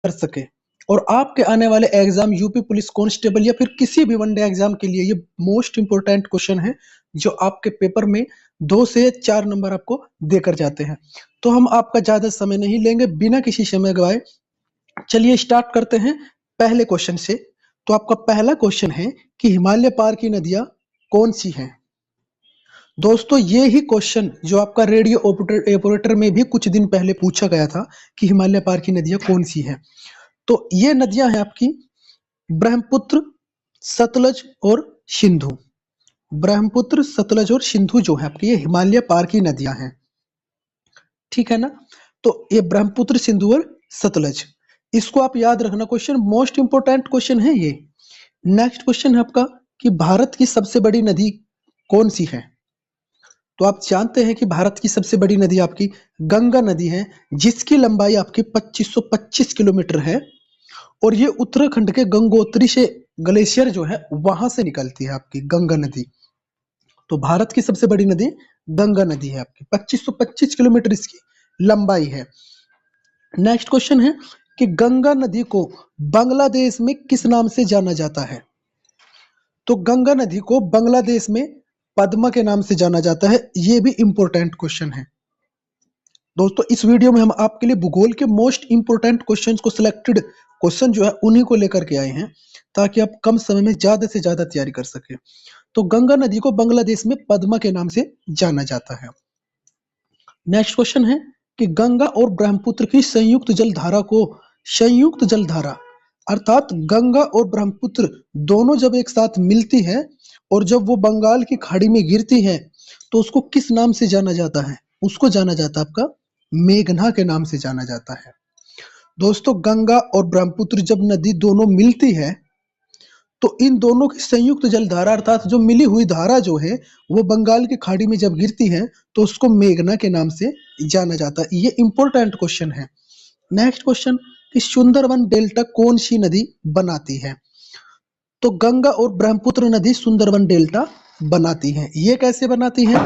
कर सके। और आपके आने वाले एग्जाम यूपी पुलिस कांस्टेबल या फिर किसी भी वनडे एग्जाम के लिए ये मोस्ट इंपोर्टेंट क्वेश्चन है, जो आपके पेपर में 2 से 4 नंबर आपको देकर जाते हैं। तो हम आपका ज्यादा समय नहीं लेंगे, बिना किसी समय गवाए चलिए स्टार्ट करते हैं पहले क्वेश्चन से। तो आपका पहला क्वेश्चन है कि हिमालय पार की नदियां कौन सी हैं। दोस्तों ये ही क्वेश्चन जो आपका रेडियो ऑपरेटर में भी कुछ दिन पहले पूछा गया था कि हिमालय पार की नदियां कौन सी हैं। तो ये नदियां हैं आपकी ब्रह्मपुत्र, सतलज और सिंधु। ब्रह्मपुत्र, सतलज और सिंधु जो है आपकी ये हिमालय पार की नदियां हैं, ठीक है ना। तो ये ब्रह्मपुत्र, सिंधु और सतलज, इसको आप याद रखना, क्वेश्चन मोस्ट इंपोर्टेंट क्वेश्चन है ये। नेक्स्ट क्वेश्चन है आपका कि भारत की सबसे बड़ी नदी कौन सी है। तो आप जानते हैं कि भारत की सबसे बड़ी नदी आपकी गंगा नदी है, जिसकी लंबाई आपकी 2525 किलोमीटर है। और ये उत्तराखंड के गंगोत्री से ग्लेशियर जो है वहां से निकलती है आपकी गंगा नदी। तो भारत की सबसे बड़ी नदी गंगा नदी है आपकी, 2525 किलोमीटर इसकी लंबाई है। नेक्स्ट क्वेश्चन है कि गंगा नदी को बांग्लादेश में किस नाम से जाना जाता है। तो गंगा नदी को बांग्लादेश में पद्मा के नाम से जाना जाता है, ये भी इंपॉर्टेंट क्वेश्चन है। दोस्तों इस वीडियो में हम आपके लिए भूगोल के मोस्ट इंपोर्टेंट क्वेश्चंस को, सिलेक्टेड क्वेश्चन जो है उन्हीं को लेकर के आए हैं, ताकि आप कम समय में ज्यादा से ज्यादा तैयारी कर सके। तो गंगा नदी को बांग्लादेश में पद्मा के नाम से जाना जाता है। नेक्स्ट क्वेश्चन है कि गंगा और ब्रह्मपुत्र की संयुक्त जलधारा को, संयुक्त जलधारा अर्थात गंगा और ब्रह्मपुत्र दोनों जब एक साथ मिलती है और जब वो बंगाल की खाड़ी में गिरती है, तो उसको किस नाम से जाना जाता है। उसको जाना जाता है आपका मेघना के नाम से जाना जाता है। दोस्तों गंगा और ब्रह्मपुत्र जब नदी दोनों मिलती है, तो इन दोनों की संयुक्त जलधारा अर्थात जो मिली हुई धारा जो है वो बंगाल की खाड़ी में जब गिरती है, तो उसको मेघना के नाम से जाना जाता है। ये इंपॉर्टेंट क्वेश्चन है। नेक्स्ट क्वेश्चन कि सुंदरवन डेल्टा कौन सी नदी बनाती है। तो गंगा और ब्रह्मपुत्र नदी सुंदरवन डेल्टा बनाती है। ये कैसे बनाती है।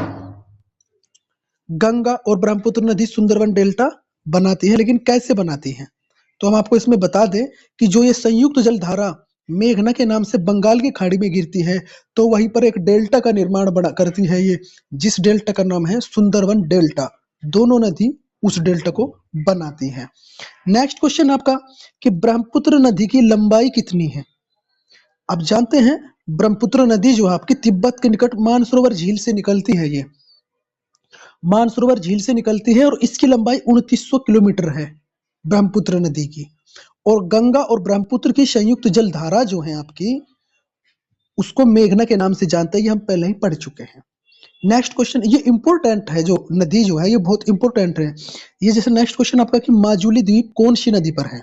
गंगा और ब्रह्मपुत्र नदी सुंदरवन डेल्टा बनाती है, लेकिन कैसे बनाती है। तो हम आपको इसमें बता दें कि जो ये संयुक्त जलधारा मेघना के नाम से बंगाल की खाड़ी में गिरती है, तो वहीं पर एक डेल्टा का निर्माण बना करती है ये, जिस डेल्टा का नाम है सुंदरवन डेल्टा। दोनों नदी उस डेल्टा को बनाती है। नेक्स्ट क्वेश्चन आपका कि ब्रह्मपुत्र नदी की लंबाई कितनी है। आप जानते हैं ब्रह्मपुत्र नदी जो है आपकी तिब्बत के निकट मानसरोवर झील से निकलती है, ये मानसरोवर झील से निकलती है और इसकी लंबाई 2900 किलोमीटर है ब्रह्मपुत्र नदी की। और गंगा और ब्रह्मपुत्र की संयुक्त जलधारा जो है आपकी, उसको मेघना के नाम से जानते हैं, ये हम पहले ही पढ़ चुके हैं। नेक्स्ट क्वेश्चन, ये इंपॉर्टेंट है, जो नदी जो है ये बहुत इंपॉर्टेंट है। ये जैसे नेक्स्ट क्वेश्चन आपका कि माजुली द्वीप कौन सी नदी पर है।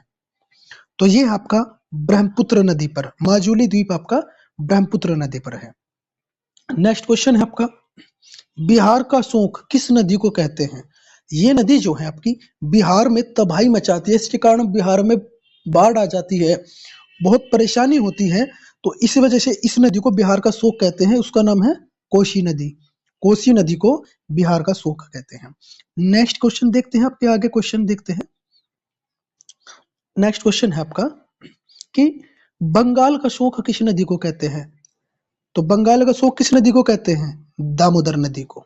तो ये आपका ब्रह्मपुत्र नदी पर, माजुली द्वीप आपका ब्रह्मपुत्र नदी पर है। नेक्स्ट क्वेश्चन है आपका बिहार का शोक किस नदी को कहते हैं। ये नदी जो है आपकी बिहार में तबाही मचाती है, इसके कारण बिहार में बाढ़ आ जाती है, बहुत परेशानी होती है। तो इस वजह से इस नदी को बिहार का शोक कहते हैं, उसका नाम है कोसी नदी। कोसी नदी को बिहार का शोक कहते हैं। नेक्स्ट क्वेश्चन देखते हैं, आपके आगे क्वेश्चन देखते हैं। नेक्स्ट क्वेश्चन है आपका कि बंगाल का शोक किस नदी को कहते हैं। तो बंगाल का शोक किस नदी को कहते हैं, दामोदर नदी को।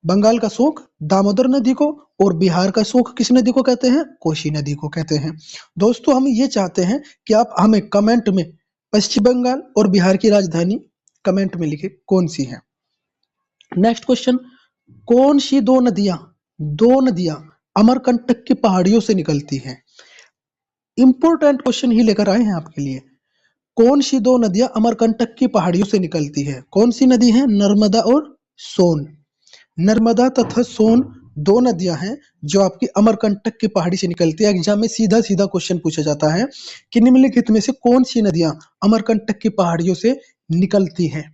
बंगाल का शोक दामोदर नदी को, और बिहार का शोक किस नदी को कहते हैं, कोसी नदी को कहते हैं। दोस्तों हम ये चाहते हैं कि आप हमें कमेंट में पश्चिम बंगाल और बिहार की राजधानी कमेंट में लिखे कौन सी है। नेक्स्ट क्वेश्चन, कौन सी दो नदियां अमरकंटक की पहाड़ियों से निकलती हैं। इंपॉर्टेंट क्वेश्चन ही लेकर आए हैं आपके लिए। कौन सी दो नदियां अमरकंटक की पहाड़ियों से निकलती है। कौन सी नदी है, नर्मदा और सोन। नर्मदा तथा सोन दो नदियां हैं जो आपकी अमरकंटक की पहाड़ी से निकलती है। एग्जाम में सीधा सीधा क्वेश्चन पूछा जाता है कि निम्नलिखित में से कौन सी नदियां अमरकंटक की पहाड़ियों से निकलती है।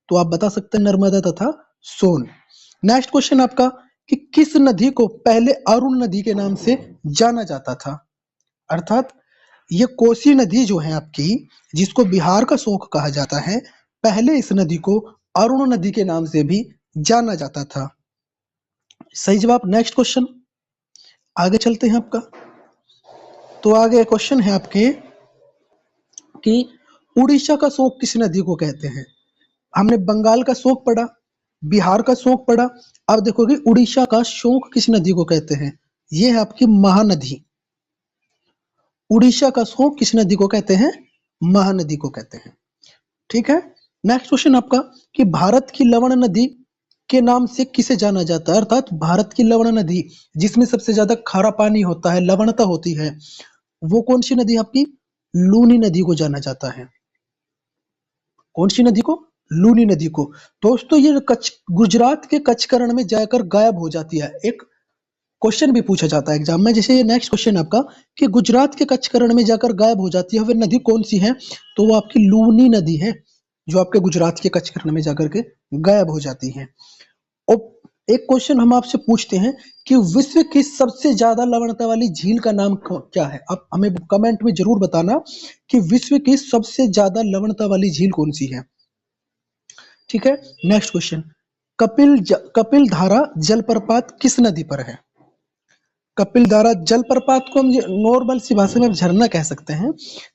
तो आप बता सकते हैं नर्मदा तथा सोन। नेक्स्ट क्वेश्चन आपका कि किस नदी को पहले अरुण नदी के नाम से जाना जाता था। अर्थात ये कोसी नदी जो है आपकी, जिसको बिहार का शोक कहा जाता है, पहले इस नदी को अरुण नदी के नाम से भी जाना जाता था। सही जवाब। नेक्स्ट क्वेश्चन आगे चलते हैं आपका। तो आगे क्वेश्चन है आपके कि उड़ीसा का शोक किस नदी को कहते हैं। हमने बंगाल का शोक पढ़ा, बिहार का शोक पढ़ा, अब देखोगे उड़ीसा का शोक किस नदी को कहते हैं। ये है आपकी महानदी। उड़ीसा का शोक किस नदी को कहते हैं, महानदी को कहते हैं। ठीक है। नेक्स्ट क्वेश्चन आपका कि भारत की लवण नदी के नाम से किसे जाना जाता है, अर्थात भारत की लवण नदी जिसमें सबसे ज्यादा खारा पानी होता है, लवणता होती है, वो कौन सी नदी आपकी, लूनी नदी को जाना जाता है। कौन सी नदी को, लूनी नदी को। दोस्तों ये कच्छ, गुजरात के कच्छकरण में जाकर गायब हो जाती है। एक क्वेश्चन भी पूछा जाता है एग्जाम में, जैसे ये नेक्स्ट क्वेश्चन आपका कि गुजरात के कच्छकरण में जाकर गायब हो जाती है वह नदी कौन सी है, तो वो आपकी लूनी नदी है, जो आपके गुजरात के कच्छकरण में जाकर के गायब हो जाती है। और एक क्वेश्चन हम आपसे पूछते हैं कि विश्व की सबसे ज्यादा लवणता वाली झील का नाम क्या है। आप हमें कमेंट में जरूर बताना कि विश्व की सबसे ज्यादा लवणता वाली झील कौन सी है। ठीक है। नेक्स्ट क्वेश्चन, कपिल धारा जलप्रपात किस नदी पर है। कपिल धारा जलप्रपात को हम नॉर्मल सी भाषा में झरना कह सकते हैं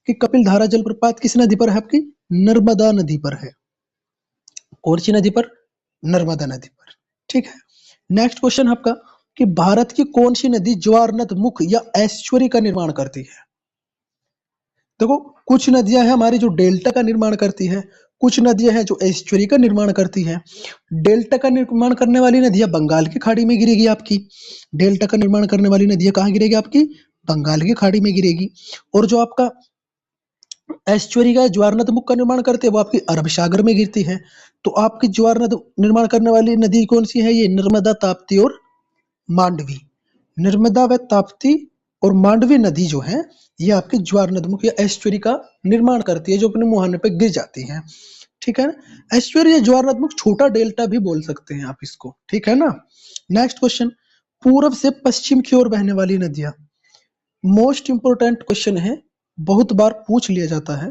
कि कपिल धारा जलप्रपात किस नदी पर है, आपकी नर्मदा नदी पर है। कौन सी नदी पर, नर्मदा नदी पर। ठीक है। नेक्स्ट क्वेश्चन आपका कि भारत की कौन सी नदी ज्वारनद मुख या एस्चुरी का निर्माण करती है। देखो कुछ नदियां हैं हमारी जो डेल्टा का निर्माण करती है, कुछ नदियां हैं जो एस्चुरी का निर्माण करती है। डेल्टा का निर्माण करने वाली नदियां बंगाल की खाड़ी में गिरेगी आपकी। डेल्टा का निर्माण करने वाली नदियां कहाँ गिरेगी आपकी, बंगाल की खाड़ी में गिरेगी। और जो आपका एस्चुरी का ज्वारनद मुख का निर्माण करते हैं वो आपकी अरब सागर में गिरती है। तो आपकी ज्वारनद निर्माण करने वाली नदी कौन सी है, ये नर्मदा, ताप्ती और मांडवी। नर्मदा व ताप्ती और मांडवी नदी जो है ये आपकी ज्वारनदमुख या एस्चुरी का निर्माण करती है, जो अपने मुहाने पे गिर जाती है। ठीक है ना। एस्चुरी या ज्वारनदमुख, छोटा डेल्टा भी बोल सकते हैं आप इसको। ठीक है ना। नेक्स्ट क्वेश्चन, पूर्व से पश्चिम की ओर बहने वाली नदियां। मोस्ट इंपोर्टेंट क्वेश्चन है, बहुत बार पूछ लिया जाता है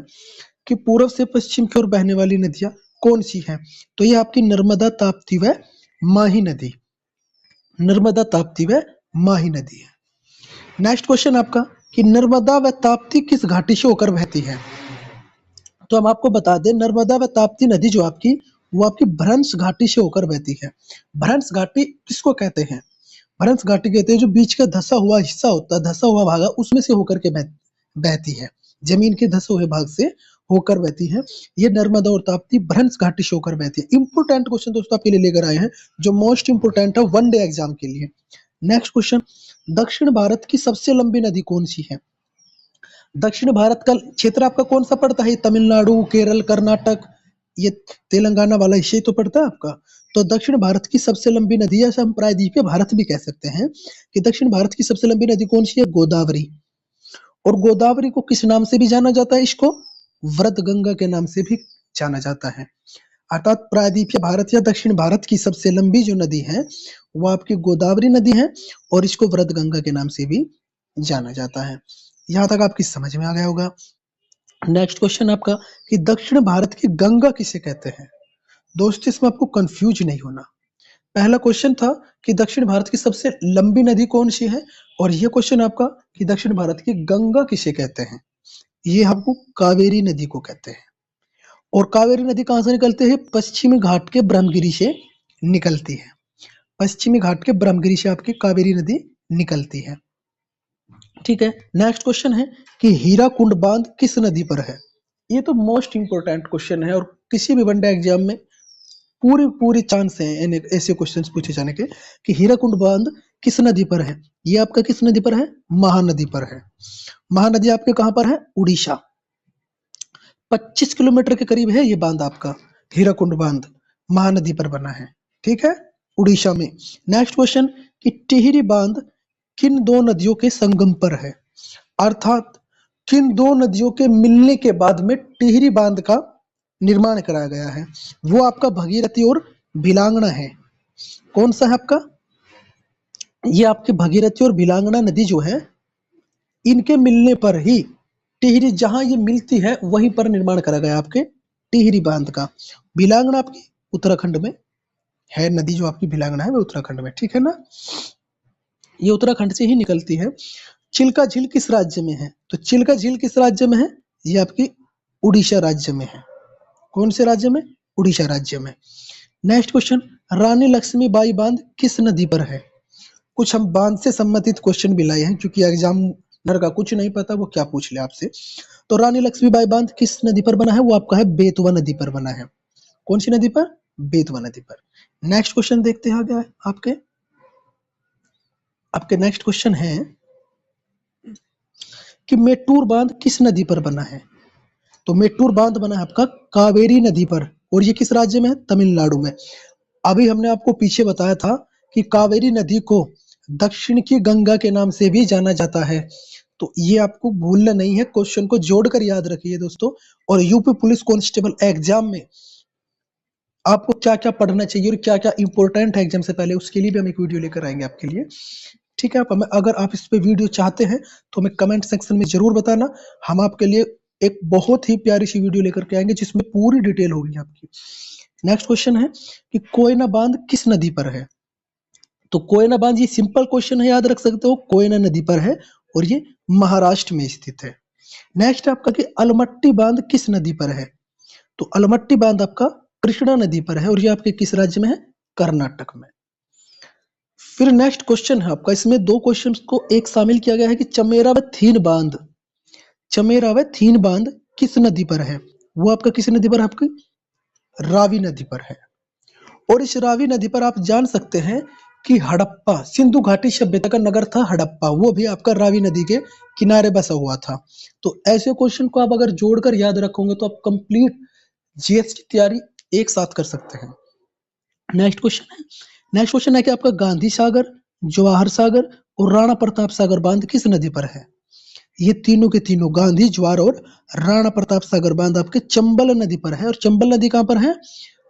कि पूर्व से पश्चिम की ओर बहने वाली नदियां कौन सी हैं। तो ये आपकी नर्मदा, ताप्ती व माही नदी। नर्मदा, ताप्ती व माही नदी है। नेक्स्ट क्वेश्चन आपका कि नर्मदा व ताप्ती किस घाटी से होकर बहती है। तो हम आपको बता दें नर्मदा व ताप्ती नदी जो आपकी, वो आपकी भ्रंश घाटी से होकर बहती है। भ्रंश घाटी किसको कहते हैं, भ्रंश घाटी कहते हैं जो बीच का धसा हुआ हिस्सा होता है, धसा हुआ भाग उसमें से होकर के बहती है, जमीन के धसे हुए भाग से होकर बहती है। ये नर्मदा और ताप्ती भ्रंश घाटी से होकर बहती है। इंपोर्टेंट क्वेश्चन दोस्तों आपके लिए लेकर आए हैं, जो मोस्ट इंपोर्टेंट है वन डे एग्जाम के लिए। नेक्स्ट क्वेश्चन, दक्षिण भारत की सबसे लंबी नदी कौन सी है। दक्षिण भारत का क्षेत्र आपका कौन सा पड़ता है, तमिलनाडु, केरल, कर्नाटक, ये तेलंगाना वाला हिस्सा तो पड़ता है आपका। तो दक्षिण भारत की सबसे लंबी नदी, जैसे हम प्रायद्वीपीय भारत भी कह सकते हैं कि दक्षिण भारत की सबसे लंबी नदी कौन सी है, गोदावरी। और गोदावरी को किस नाम से भी जाना जाता है, इसको व्रत गंगा के नाम से भी जाना जाता है। अर्थात प्रायद्वीपीय भारत या दक्षिण भारत की सबसे लंबी जो नदी है वो आपकी गोदावरी नदी है, और इसको व्रत गंगा के नाम से भी जाना जाता है। यहाँ तक आपकी समझ में आ गया होगा। नेक्स्ट क्वेश्चन आपका कि दक्षिण भारत की गंगा किसे कहते हैं। दोस्तों इसमें आपको कंफ्यूज नहीं होना। पहला क्वेश्चन था कि दक्षिण भारत की सबसे लंबी नदी कौन सी है, और ये क्वेश्चन आपका कि दक्षिण भारत की गंगा किसे कहते हैं। ये हमको कावेरी नदी को कहते हैं। और कावेरी नदी कहाँ से निकलती है, पश्चिमी घाट के ब्रह्मगिरी से निकलती है। पश्चिमी घाट के ब्रह्मगिरी से आपकी कावेरी नदी निकलती है। ठीक है। नेक्स्ट क्वेश्चन है कि हीराकुंड बांध किस नदी पर है। ये तो मोस्ट इंपोर्टेंट क्वेश्चन है, और किसी भी वनडे एग्जाम में पूरी पूरी चांस है ऐसे क्वेश्चंस पूछे जाने के कि हीराकुंड बांध किस नदी पर है। ये आपका किस नदी पर है, महानदी पर है। महानदी आपके कहां पर है, उड़ीसा। 25 किलोमीटर के करीब है ये बांध आपका, हीराकुंड बांध महानदी पर बना है। ठीक है, उड़ीसा में। नेक्स्ट क्वेश्चन कि टिहरी बांध किन दो नदियों के संगम पर है, अर्थात किन दो नदियों के मिलने के बाद में टिहरी बांध का निर्माण कराया गया है। वो आपका भगीरथी और भिलांगना है। कौन सा है आपका, ये आपकी भगीरथी और भिलांगना नदी जो है, इनके मिलने पर ही टिहरी, जहां ये मिलती है वहीं पर निर्माण करा गया आपके टिहरी बांध का। भिलांगना आपकी उत्तराखंड में है, नदी जो आपकी भिलांगना है वो उत्तराखंड में। ठीक है ना, ये उत्तराखंड से ही निकलती है। चिल्का झील किस राज्य में है? तो चिल्का झील किस राज्य में है? ये आपकी उड़ीसा राज्य में है। कौन से राज्य में? उड़ीसा राज्य में। नेक्स्ट क्वेश्चन, रानी लक्ष्मीबाई बांध किस नदी पर है? कुछ हम बांध से संबंधित क्वेश्चन भी लाए हैं, क्योंकि एग्जामिनर का कुछ नहीं पता वो क्या पूछ ले आपसे। तो रानी लक्ष्मीबाई बांध किस नदी पर बना है? वो आपका है बेतवा नदी पर बना है। कौन सी नदी पर? बेतवा नदी पर। नेक्स्ट क्वेश्चन देखते हैं आगे आपके नेक्स्ट क्वेश्चन है कि मेट्टूर बांध किस नदी पर बना है? तो मेट्टूर बांध बना है आपका कावेरी नदी पर, और ये किस राज्य में है? तमिलनाडु में। अभी हमने आपको पीछे बताया था कि कावेरी नदी को दक्षिण की गंगा के नाम से भी जाना जाता है। तो ये आपको भूलना नहीं है, क्वेश्चन को जोड़कर याद रखिए दोस्तों। और यूपी पुलिस कांस्टेबल एग्जाम में आपको क्या क्या पढ़ना चाहिए और क्या क्या इंपॉर्टेंट है एग्जाम से पहले, उसके लिए भी हम एक वीडियो लेकर आएंगे आपके लिए। ठीक है, अगर आप इस पे वीडियो चाहते हैं तो हमें कमेंट सेक्शन में जरूर बताना। हम आपके लिए एक बहुत ही प्यारी सी वीडियो लेकर के आएंगे जिसमें पूरी डिटेल होगी आपकी। नेक्स्ट क्वेश्चन है कि कोयना बांध किस नदी पर है? तो कोयना बांध, ये सिंपल क्वेश्चन है, याद रख सकते हो, कोयना नदी पर है और ये महाराष्ट्र में स्थित है। नेक्स्ट आपका कि अलमट्टी बांध किस नदी पर है? तो अलमट्टी बांध आपका कृष्णा नदी पर है और ये आपके किस राज्य में है? कर्नाटक में। फिर नेक्स्ट क्वेश्चन है आपका, इसमें दो क्वेश्चंस को एक शामिल किया गया है कि चमेरा व थीन बांध, चमेरा व थीन बांध किस नदी पर है? वो आपका किस नदी पर? आपकी रावी नदी पर है। और इस रावी नदी पर आप जान सकते हैं कि हड़प्पा, सिंधु घाटी सभ्यता का नगर था हड़प्पा, वो भी आपका रावी नदी के किनारे बसा हुआ था। तो ऐसे क्वेश्चन को आप अगर जोड़कर याद रखोगे तो आप कंप्लीट जीएस की तैयारी एक साथ कर सकते हैं। नेक्स्ट क्वेश्चन है कि आपका गांधी सागर, जवाहर सागर और राणा प्रताप सागर बांध किस नदी पर है? ये तीनों के तीनों, गांधी, जवाहर और राणा प्रताप सागर बांध आपके चंबल नदी पर है। और चंबल नदी कहां पर है?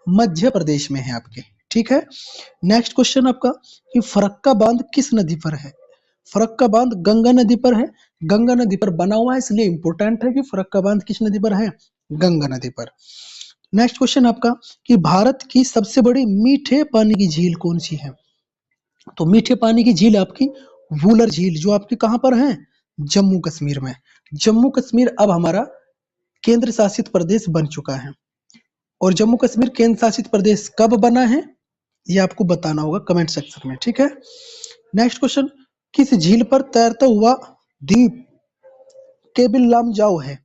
मध्य प्रदेश में है आपके। ठीक है। नेक्स्ट क्वेश्चन आपका कि फरक्का बांध किस नदी पर है? फरक्का बांध गंगा नदी पर है। गंगा नदी पर बना हुआ है, इसलिए इंपॉर्टेंट है कि फरक्का बांध किस नदी पर है? गंगा नदी पर। नेक्स्ट क्वेश्चन आपका कि भारत की सबसे बड़ी मीठे पानी की झील कौन सी है? तो मीठे पानी की झील आपकी वुलर झील, जो आपकी कहां पर है? जम्मू कश्मीर में। जम्मू कश्मीर अब हमारा केंद्र शासित प्रदेश बन चुका है। और जम्मू कश्मीर केंद्र शासित प्रदेश कब बना है ये आपको बताना होगा कमेंट सेक्शन में। ठीक है। नेक्स्ट क्वेश्चन, किस झील पर तैरता हुआ द्वीप केबिल लामजाओ है?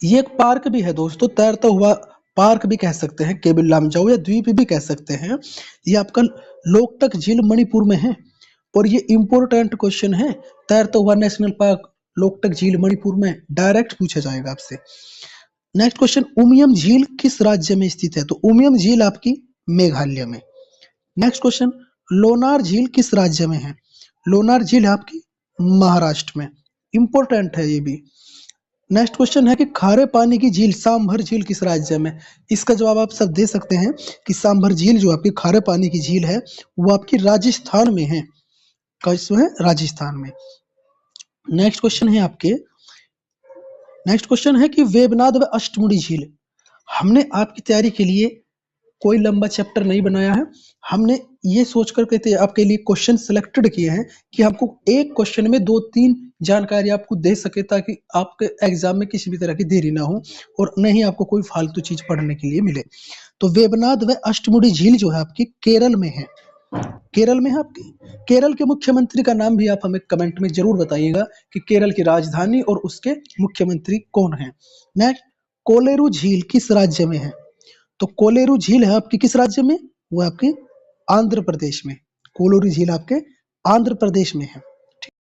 ये एक पार्क भी है दोस्तों, तैरता हुआ पार्क भी कह सकते हैं, केबिल लामजाओ या द्वीप भी कह सकते हैं। ये आपका लोकटक झील मणिपुर में है। और ये इंपॉर्टेंट क्वेश्चन है, तैरता हुआ नेशनल पार्क लोकटक झील मणिपुर में डायरेक्ट पूछा जाएगा आपसे। नेक्स्ट क्वेश्चन, उमियम झील किस राज्य में स्थित है? तो उमियम झील आपकी मेघालय में। नेक्स्ट क्वेश्चन, लोनार झील किस राज्य में है? लोनार झील है आपकी महाराष्ट्र में। इंपॉर्टेंट है ये भी। नेक्स्ट क्वेश्चन है कि खारे पानी की झील सांभर झील किस राज्य में? इसका जवाब आप सब दे सकते हैं कि सांभर झील जो आपकी खारे पानी की झील है वो आपकी राजस्थान में है। कैसे है? राजस्थान में। नेक्स्ट क्वेश्चन है कि वेबनाथ व अष्टमुड़ी झील। हमने आपकी तैयारी के लिए कोई लंबा चैप्टर नहीं बनाया है, हमने ये सोच करके आपके लिए क्वेश्चन सिलेक्टेड किए हैं कि आपको एक क्वेश्चन में 2-3 जानकारी आपको दे सके, ताकि आपके एग्जाम में किसी भी तरह की देरी ना हो और न ही आपको कोई फालतू चीज पढ़ने के लिए मिले। तो वेबनाथ व अष्टमुड़ी झील जो है आपकी केरल में है। केरल में है आपकी। केरल के मुख्यमंत्री का नाम भी आप हमें कमेंट में जरूर बताइएगा कि केरल की राजधानी और उसके मुख्यमंत्री कौन है। नेक्स्ट, कोलेरू झील किस राज्य में है? तो कोलेरू झील है आपकी किस राज्य में? वो आपके आंध्र प्रदेश में। कोलेरू झील आपके आंध्र प्रदेश में है।